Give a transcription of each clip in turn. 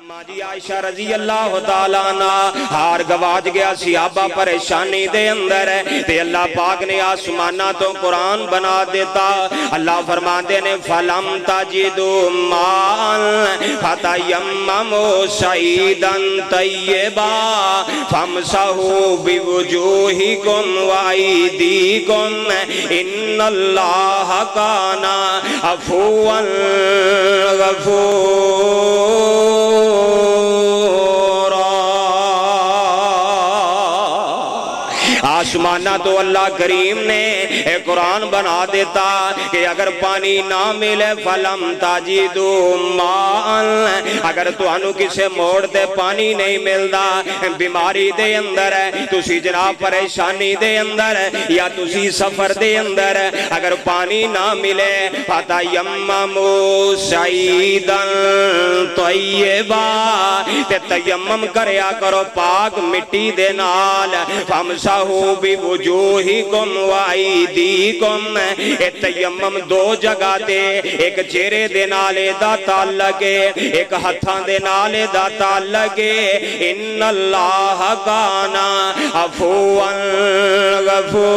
अम्मा जी आयशा रजी अल्लाह तआला अन्हा हार गवाच गया, सियाबा परेशानी दे अंदर है ते अल्लाह पाक ने आसमाना तो कुरान बना देता। अल्लाह फरमाते ने फलम तजिदु मान फतयम्ममु सईदन तय्यबा फमसहु बिवुजूहिकुम व अयदीकुम इन्नल्लाह काना अफुवन आसमाना तो अल्लाह करीम ने एक कुरान बना देता कि अगर पानी ना मिले फलम ताजिदु मान, अगर तुहानू किसे मोड़ ते पानी नहीं मिलता, बीमारी दे अंदर है तुसी जनाब, परेशानी दे अंदर है या तुसी सफर दे अंदर है, अगर पानी ना मिले फतयम्ममु सईदन तय्यबा, ते तयम्मम करया करो पाक मिट्टी दे नाल, फमसहु बिवुजूहिकुम व अयदीकुम, ए तयम्मम दो जगह ते, एक चेहरे दे नाल दा ताल्लुक है, एक हत्थां दे नाल दा ताल्लुक है। इन्नल्लाह काना अफुवन गफूरा,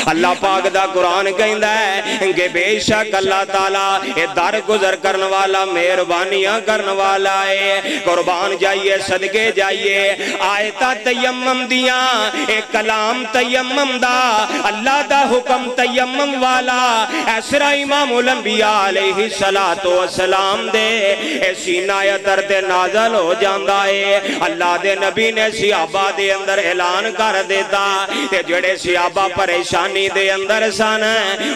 अल्लाह पाक दा कुरान कहंदा है कि बेशक अल्लाह ताला ए दर गुजर करने वाला, मेहरबानियां करने वाला है। कुर्बान जाइए, सदके जाइए, आयता तयम्मम दिया, एक कलाम तयम्मम दा, अल्लाह दा हुक्म तयम्मम वाला, ऐसरा इमामुल अंबिया अलैहि सलातो वसलाम दे ए सीना अतर ते नाज़िल हो जांदा है। अल्लाह दे नबी ने सिहाबा दे अंदर ऐलान कर देता ते जेड़े सिहाबा परेशानी दे अंदर सन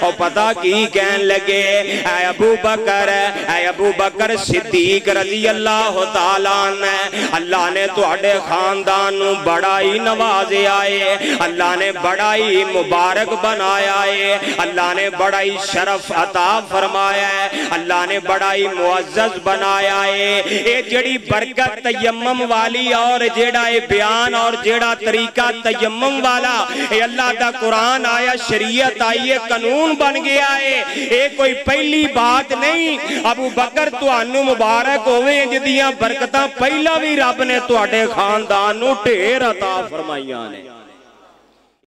और पता की कहन लगे, ऐ अबू बकर सिद्दीक रज़ी अल्लाह तआला अन्हु, अल्लाह ने तुहाडे खानदान नू बड़ा ही नवाज़िया है, अल्लाह ने बड़ा ही मुबारक बनाया है, अल्लाह ने बड़ा ही शरफ अता फरमाया है, अल्लाह ने बड़ा ही मुअज़्ज़ज़ बनाया है। ये जड़ी बरकत तयम्मम वाली और जेड़ा ये बयान और जेड़ा तरीका तयम्मम वाला, ये अल्लाह दा कुरान आया, शरीयत आई है, कानून बन गया है, ये कोई पहली बात नहीं। अबू बकर तुहानू मुबारक होवे, जिदियां बरकतां पहला भी रब ने तुहाडे खानदान नू ढेर अता फरमाइयां ने।